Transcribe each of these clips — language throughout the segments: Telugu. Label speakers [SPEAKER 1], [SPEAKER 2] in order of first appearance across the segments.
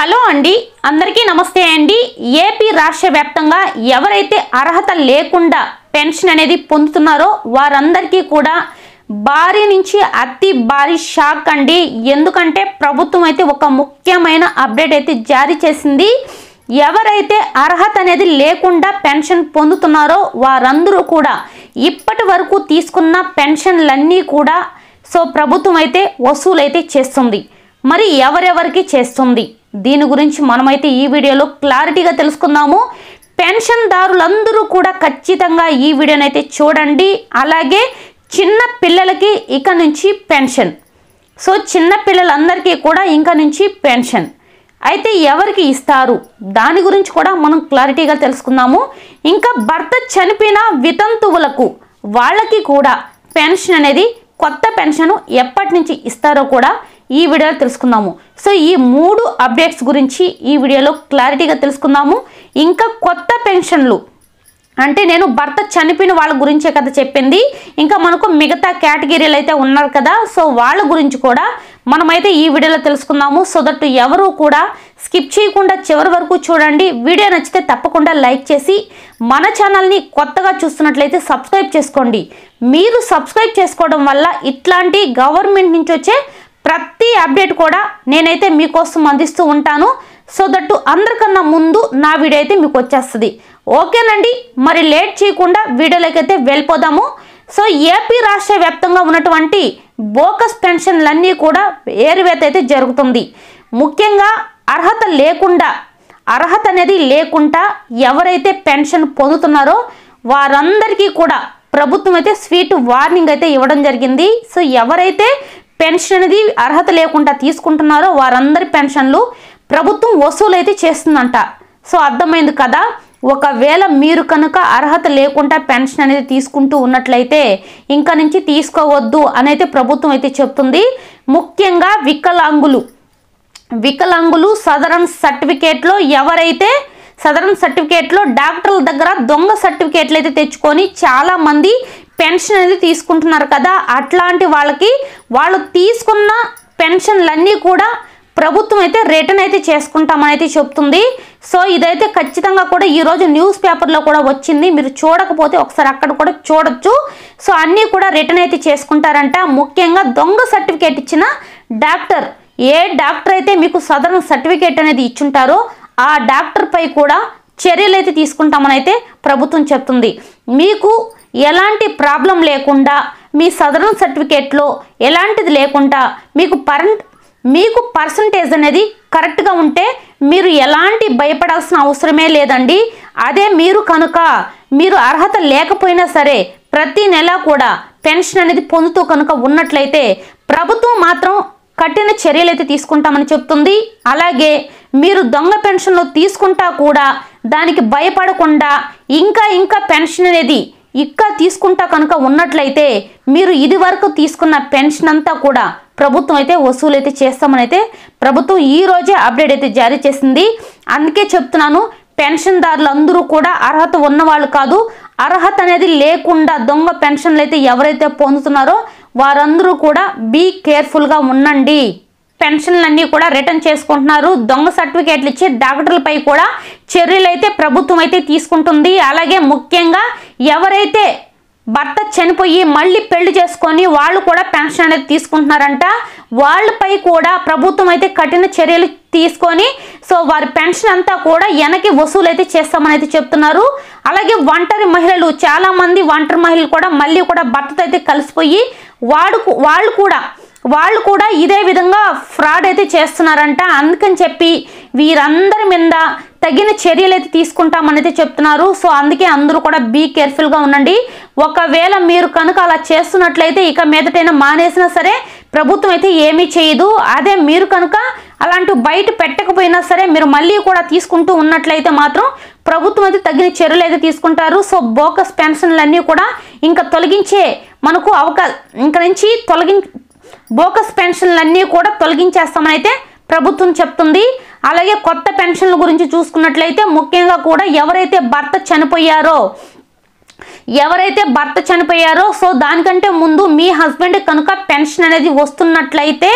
[SPEAKER 1] హలో అండి, అందరికీ నమస్తే అండి. ఏపీ రాష్ట్ర వ్యాప్తంగా ఎవరైతే అర్హత లేకుండా పెన్షన్ అనేది పొందుతున్నారో వారందరికీ కూడా భారీ నుంచి అతి భారీ షాక్ అండి. ఎందుకంటే ప్రభుత్వం అయితే ఒక ముఖ్యమైన అప్డేట్ అయితే జారీ చేసింది. ఎవరైతే అర్హత అనేది లేకుండా పెన్షన్ పొందుతున్నారో వారందరూ కూడా ఇప్పటి వరకు తీసుకున్న పెన్షన్లన్నీ కూడా ప్రభుత్వం అయితే వసూలైతే చేస్తుంది. మరి ఎవరెవరికి చేస్తుంది దీని గురించి మనమైతే ఈ వీడియోలో క్లారిటీగా తెలుసుకుందాము. పెన్షన్దారులందరూ కూడా ఖచ్చితంగా ఈ వీడియోని అయితే చూడండి. అలాగే చిన్న పిల్లలకి ఇక నుంచి పెన్షన్, చిన్న పిల్లలందరికీ కూడా ఇంకా నుంచి పెన్షన్ అయితే ఎవరికి ఇస్తారు దాని గురించి కూడా మనం క్లారిటీగా తెలుసుకుందాము. ఇంకా భర్త చనిపోయిన వితంతువులకు వాళ్ళకి కూడా పెన్షన్ అనేది కొత్త పెన్షన్ ఎప్పటి నుంచి ఇస్తారో కూడా ఈ వీడియోలో తెలుసుకుందాము. ఈ 3 అప్డేట్స్ గురించి ఈ వీడియోలో క్లారిటీగా తెలుసుకుందాము. ఇంకా కొత్త పెన్షన్లు అంటే నేను భర్త చనిపోయిన వాళ్ళ గురించే కదా చెప్పింది. ఇంకా మనకు మిగతా కేటగిరీలు అయితే ఉన్నారు కదా, వాళ్ళ గురించి కూడా మనమైతే ఈ వీడియోలో తెలుసుకుందాము. దట్ ఎవరు కూడా స్కిప్ చేయకుండా చివరి వరకు చూడండి. వీడియో నచ్చితే తప్పకుండా లైక్ చేసి మన ఛానల్ని కొత్తగా చూస్తున్నట్లయితే సబ్స్క్రైబ్ చేసుకోండి. మీరు సబ్స్క్రైబ్ చేసుకోవడం వల్ల ఇట్లాంటి గవర్నమెంట్ నుంచి వచ్చే ప్రతి అప్డేట్ కూడా నేనైతే మీకోసం అందిస్తూ ఉంటాను. దట్ అందరికన్నా ముందు నా వీడియో అయితే మీకు వచ్చేస్తుంది. ఓకేనండి, మరి లేట్ చేయకుండా వీడియోలోకి అయితే వెళ్ళిపోదాము. ఏపీ రాష్ట్ర వ్యాప్తంగా ఉన్నటువంటి బోకస్ పెన్షన్లన్నీ కూడా ఏరివేత అయితే జరుగుతుంది. ముఖ్యంగా అర్హత అనేది లేకుండా ఎవరైతే పెన్షన్ పొందుతున్నారో వారందరికీ కూడా ప్రభుత్వం అయితే స్వీట్ వార్నింగ్ అయితే ఇవ్వడం జరిగింది. ఎవరైతే పెన్షన్ అనేది అర్హత లేకుండా తీసుకుంటున్నారో వారందరి పెన్షన్లు ప్రభుత్వం వసూలు అయితే చేస్తుందంట. అర్థమైంది కదా. ఒకవేళ మీరు కనుక అర్హత లేకుండా పెన్షన్ అనేది తీసుకుంటూ ఉన్నట్లయితే ఇంకా నుంచి తీసుకోవద్దు అనేది ప్రభుత్వం అయితే చెప్తుంది. ముఖ్యంగా వికలాంగులు సదరన్ సర్టిఫికేట్లో ఎవరైతే సర్టిఫికేట్లో డాక్టర్ల దగ్గర దొంగ సర్టిఫికేట్లు అయితే తెచ్చుకొని చాలా మంది పెన్షన్ అనేది తీసుకుంటున్నారు కదా, అట్లాంటి వాళ్ళు తీసుకున్న పెన్షన్లన్నీ కూడా ప్రభుత్వం అయితే రిటర్న్ అయితే చేసుకుంటామని అయితే చెప్తుంది. ఇదైతే ఖచ్చితంగా కూడా ఈరోజు న్యూస్ పేపర్లో కూడా వచ్చింది. మీరు చూడకపోతే ఒకసారి అక్కడ కూడా చూడొచ్చు. అన్నీ కూడా రిటర్న్ అయితే చేసుకుంటారంట. ముఖ్యంగా దొంగ సర్టిఫికేట్ ఇచ్చిన డాక్టర్, ఏ డాక్టర్ అయితే మీకు సదరన్ సర్టిఫికేట్ అనేది ఇచ్చుంటారో ఆ డాక్టర్ పై కూడా చర్యలు అయితే తీసుకుంటామని అయితే ప్రభుత్వం చెప్తుంది. మీకు ఎలాంటి ప్రాబ్లం లేకుండా మీ సదరన్ సర్టిఫికేట్లో ఎలాంటిది లేకుండా మీకు పర్సంటేజ్ అనేది కరెక్ట్గా ఉంటే మీరు ఎలాంటి భయపడాల్సిన అవసరమే లేదండి. అదే మీరు అర్హత లేకపోయినా సరే ప్రతి నెల కూడా పెన్షన్ అనేది పొందుతూ కనుక ఉన్నట్లయితే ప్రభుత్వం మాత్రం కఠిన చర్యలు అయితే తీసుకుంటామని చెప్తుంది. అలాగే మీరు దొంగ పెన్షన్లు తీసుకుంటా కూడా దానికి భయపడకుండా ఇంకా పెన్షన్ అనేది తీసుకుంటా కనుక ఉన్నట్లయితే మీరు ఇది వరకు తీసుకున్న పెన్షన్ అంతా కూడా ప్రభుత్వం అయితే వసూలు అయితే చేస్తామని అయితే ప్రభుత్వం ఈ రోజే అప్డేట్ అయితే జారీ చేసింది. అందుకే చెప్తున్నాను, పెన్షన్దారులందరూ కూడా అర్హత ఉన్నవాళ్ళు కాదు, అర్హత అనేది లేకుండా దొంగ పెన్షన్లు అయితే ఎవరైతే పొందుతున్నారో వారందరూ కూడా బీ కేర్ఫుల్గా ఉండండి. పెన్షన్లన్నీ కూడా రిటర్న్ చేసుకుంటున్నారు. దొంగ సర్టిఫికేట్లు ఇచ్చే డాక్టర్లపై కూడా చర్యలు అయితే ప్రభుత్వం అయితే తీసుకుంటుంది. అలాగే ముఖ్యంగా ఎవరైతే భర్త చనిపోయి మళ్ళీ పెళ్లి చేసుకొని వాళ్ళు కూడా పెన్షన్ అనేది తీసుకుంటున్నారంట, వాళ్ళపై కూడా ప్రభుత్వం అయితే కఠిన చర్యలు తీసుకొని వారి పెన్షన్ అంతా కూడా వెనక్కి వసూలు అయితే చేస్తామని అయితే చెప్తున్నారు. అలాగే ఒంటరి మహిళలు, చాలా మంది ఒంటరి మహిళలు కూడా మళ్ళీ కూడా భర్తతో అయితే కలిసిపోయి వాళ్ళు కూడా ఇదే విధంగా ఫ్రాడ్ అయితే చేస్తున్నారంట. అందుకని చెప్పి వీరందరి మీద తగిన చర్యలు అయితే తీసుకుంటామని చెప్తున్నారు. అందుకే అందరూ కూడా బీ కేర్ఫుల్గా ఉండండి. ఒకవేళ మీరు కనుక అలా చేస్తున్నట్లయితే ఇక మీదటైనా మానేసినా సరే ప్రభుత్వం అయితే ఏమీ చేయదు. అదే మీరు కనుక అలాంటి బయట పెట్టకపోయినా సరే మీరు మళ్ళీ కూడా తీసుకుంటూ ఉన్నట్లయితే మాత్రం ప్రభుత్వం అయితే తగిన చర్యలు అయితే తీసుకుంటారు. బోకస్ పెన్షన్లన్నీ కూడా ఇంకా తొలగించే మనకు బోకస్ పెన్షన్లన్నీ కూడా తొలగించేస్తామని అయితే ప్రభుత్వం చెప్తుంది. అలాగే కొత్త పెన్షన్ల గురించి చూసుకున్నట్లయితే ముఖ్యంగా కూడా ఎవరైతే భర్త చనిపోయారో దానికంటే ముందు మీ హస్బెండ్ కనుక పెన్షన్ అనేది వస్తున్నట్లయితే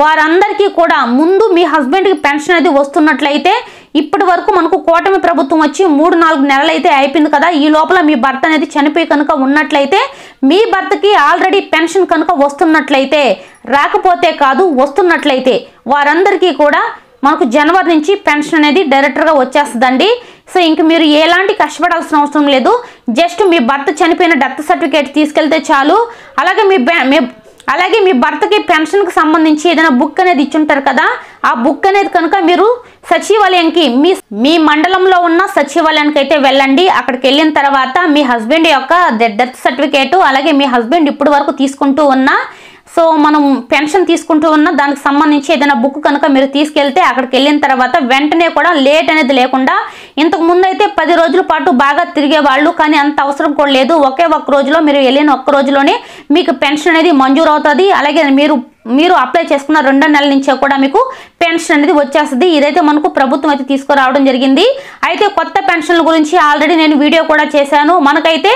[SPEAKER 1] వారందరికీ కూడా ముందు మీ హస్బెండ్కి పెన్షన్ అనేది వస్తున్నట్లయితే ఇప్పటి వరకు మనకు కూటమి ప్రభుత్వం వచ్చి 3-4 నెలలు అయితే అయిపోయింది కదా, ఈ లోపల మీ భర్త అనేది చనిపోయి కనుక ఉన్నట్లయితే మీ భర్తకి ఆల్రెడీ పెన్షన్ కనుక వస్తున్నట్లయితే, రాకపోతే కాదు వస్తున్నట్లయితే వారందరికీ కూడా మనకు జనవరి నుంచి పెన్షన్ అనేది డైరెక్ట్గా వచ్చేస్తుందండి. సో ఇంక మీరు ఎలాంటి కష్టపడాల్సిన అవసరం లేదు. జస్ట్ మీ భర్త చనిపోయిన డెత్ సర్టిఫికేట్ తీసుకెళ్తే చాలు. అలాగే మీ భర్తకి పెన్షన్కి సంబంధించి ఏదైనా బుక్ అనేది ఇచ్చుంటారు కదా, ఆ బుక్ అనేది కనుక మీరు సచివాలయంకి మీ మండలంలో ఉన్న సచివాలయానికి అయితే వెళ్ళండి. అక్కడికి వెళ్ళిన తర్వాత మీ హస్బెండ్ యొక్క డెత్ సర్టిఫికేట్, అలాగే మీ హస్బెండ్ ఇప్పటి వరకు తీసుకుంటూ ఉన్న మనం పెన్షన్ తీసుకుంటూ ఉన్న దానికి సంబంధించి ఏదైనా బుక్ కనుక మీరు తీసుకెళ్తే అక్కడికి వెళ్ళిన తర్వాత వెంటనే కూడా లేట్ అనేది లేకుండా, ఇంతకు ముందు అయితే 10 రోజుల పాటు బాగా తిరిగేవాళ్ళు, కానీ అంత అవసరం కూడా లేదు. ఒకే ఒక్క రోజులో మీరు వెళ్ళిన ఒక్క రోజులోనే మీకు పెన్షన్ అనేది మంజూరు అవుతుంది. అలాగే మీరు అప్లై చేసుకున్న 2 నెలల నుంచే కూడా మీకు పెన్షన్ అనేది వచ్చేస్తుంది. ఇదైతే మనకు ప్రభుత్వం అయితే తీసుకురావడం జరిగింది. అయితే కొత్త పెన్షన్ల గురించి ఆల్రెడీ నేను వీడియో కూడా చేశాను. మనకైతే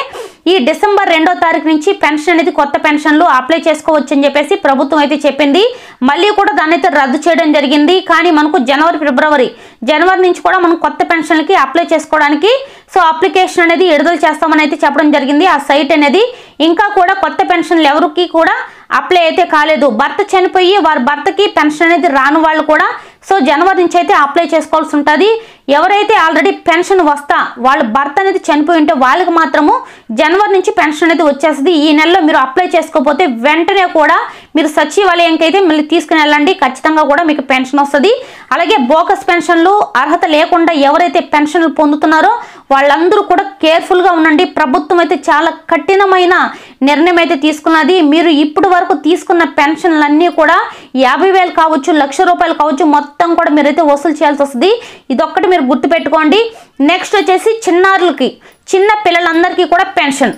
[SPEAKER 1] ఈ డిసెంబర్ 2వ తారీఖు నుంచి పెన్షన్ అనేది కొత్త పెన్షన్లు అప్లై చేసుకోవచ్చు అని చెప్పేసి ప్రభుత్వం అయితే చెప్పింది. మళ్ళీ కూడా దాన్ని అయితే రద్దు చేయడం జరిగింది. కానీ మనకు జనవరి నుంచి కూడా మనం కొత్త పెన్షన్లకి అప్లై చేసుకోవడానికి అప్లికేషన్ అనేది విడుదల చేస్తామని అయితే చెప్పడం జరిగింది. ఆ సైట్ అనేది ఇంకా కూడా కొత్త పెన్షన్లు ఎవరికి కూడా అప్లై అయితే కాలేదు. భర్త చనిపోయి వారి భర్తకి పెన్షన్ అనేది రాని వాళ్ళు కూడా జనవరి నుంచి అయితే అప్లై చేసుకోవాల్సి ఉంటుంది. ఎవరైతే ఆల్రెడీ పెన్షన్ వస్తా వాళ్ళ భర్త అనేది చనిపోయి ఉంటే వాళ్ళకి మాత్రము జనవరి నుంచి పెన్షన్ అనేది వచ్చేస్తుంది. ఈ నెలలో మీరు అప్లై చేసుకోకపోతే వెంటనే కూడా మీరు సచివాలయంకి అయితే మళ్ళీ తీసుకుని వెళ్ళండి, ఖచ్చితంగా కూడా మీకు పెన్షన్ వస్తుంది. అలాగే బోకస్ పెన్షన్లు అర్హత లేకుండా ఎవరైతే పెన్షన్లు పొందుతున్నారో వాళ్ళందరూ కూడా కేర్ఫుల్గా ఉండండి. ప్రభుత్వం అయితే చాలా కఠినమైన నిర్ణయం అయితే తీసుకున్నది. మీరు ఇప్పటి వరకు తీసుకున్న పెన్షన్లన్నీ కూడా 50,000 కావచ్చు, 1,00,000 రూపాయలు కావచ్చు, మొత్తం కూడా మీరైతే వసూలు చేయాల్సి వస్తుంది. ఇదొక్కటి మీరు గుర్తుపెట్టుకోండి. నెక్స్ట్ వచ్చేసి చిన్నారులకి, చిన్న పిల్లలందరికీ కూడా పెన్షన్.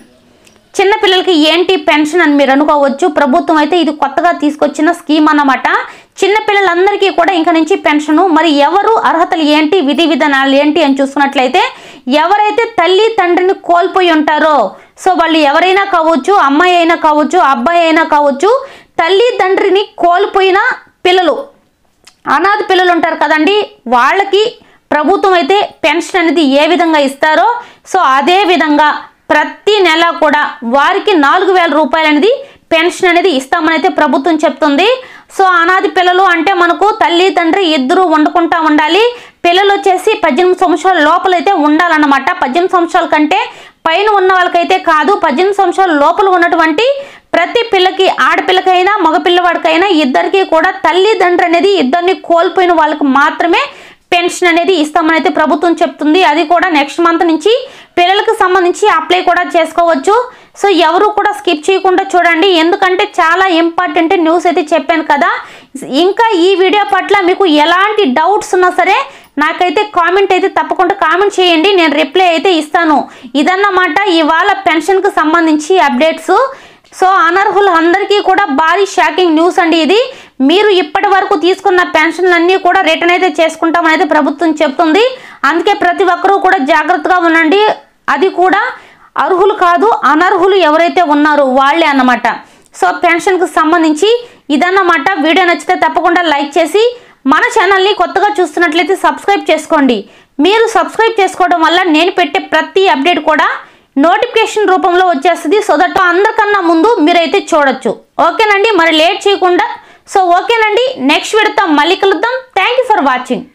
[SPEAKER 1] చిన్న పిల్లలకి ఏంటి పెన్షన్ అని మీరు అనుకోవచ్చు. ప్రభుత్వం అయితే ఇది కొత్తగా తీసుకొచ్చిన స్కీమ్ అన్నమాట. చిన్న పిల్లలందరికీ కూడా ఇంకా నుంచి పెన్షను. మరి ఎవరు అర్హతలు ఏంటి, విధి విధానాలు ఏంటి అని చూసుకున్నట్లయితే, ఎవరైతే తల్లి తండ్రిని కోల్పోయి ఉంటారో వాళ్ళు ఎవరైనా కావచ్చు, అమ్మాయి అయినా కావచ్చు, అబ్బాయి అయినా కావచ్చు, తల్లి తండ్రిని కోల్పోయిన పిల్లలు, అనాథ పిల్లలు ఉంటారు కదండి, వాళ్ళకి ప్రభుత్వం అయితే పెన్షన్ అనేది ఏ విధంగా ఇస్తారో అదే విధంగా ప్రతి నెల కూడా వారికి 4,000 రూపాయలు అనేది పెన్షన్ అనేది ఇస్తామని అయితే ప్రభుత్వం చెప్తుంది. అనాథ పిల్లలు అంటే మనకు తల్లి తండ్రి ఇద్దరు వండుకుంటా ఉండాలి. పిల్లలు వచ్చేసి 18 సంవత్సరాల లోపలైతే ఉండాలన్నమాట. 18 సంవత్సరాల కంటే పైన ఉన్న వాళ్ళకైతే కాదు. 18 సంవత్సరాల లోపల ఉన్నటువంటి ప్రతి పిల్లకి, ఆడపిల్లకైనా మగపిల్లవాడికైనా ఇద్దరికి కూడా తల్లిదండ్రులు అనేది ఇద్దరిని కోల్పోయిన వాళ్ళకి మాత్రమే పెన్షన్ అనేది ఇస్తామని అయితే ప్రభుత్వం చెప్తుంది. అది కూడా నెక్స్ట్ మంత్ నుంచి పిల్లలకు సంబంధించి అప్లై కూడా చేసుకోవచ్చు. ఎవరు కూడా స్కిప్ చేయకుండా చూడండి, ఎందుకంటే చాలా ఇంపార్టెంట్ న్యూస్ అయితే చెప్పాను కదా. ఇంకా ఈ వీడియో పట్ల మీకు ఎలాంటి డౌట్స్ ఉన్నా సరే నాకైతే కామెంట్ అయితే తప్పకుండా కామెంట్ చేయండి, నేను రిప్లై అయితే ఇస్తాను. ఇదన్నమాట ఇవాళ పెన్షన్కి సంబంధించి అప్డేట్స్. అనర్హులు అందరికీ కూడా భారీ షాకింగ్ న్యూస్ అండి ఇది. మీరు ఇప్పటి వరకు తీసుకున్న పెన్షన్లన్నీ కూడా రిటర్న్ అయితే చేసుకుంటామని అయితే ప్రభుత్వం చెప్తుంది. అందుకే ప్రతి ఒక్కరూ కూడా జాగ్రత్తగా ఉండండి. అది కూడా అర్హులు కాదు, అనర్హులు ఎవరైతే ఉన్నారో వాళ్ళే అన్నమాట. పెన్షన్కి సంబంధించి ఇదన్నమాట. వీడియో నచ్చితే తప్పకుండా లైక్ చేసి మన ఛానల్ని కొత్తగా చూస్తున్నట్లయితే సబ్స్క్రైబ్ చేసుకోండి. మీరు సబ్స్క్రైబ్ చేసుకోవడం వల్ల నేను పెట్టే ప్రతి అప్డేట్ కూడా నోటిఫికేషన్ రూపంలో వచ్చేస్తుంది. దట్ అందరికన్నా ముందు మీరైతే చూడొచ్చు. ఓకేనండి, మరి లేట్ చేయకుండా ఓకేనండి, నెక్స్ట్ వీడియోతో మళ్ళీ కలుద్దాం. Thank you for watching.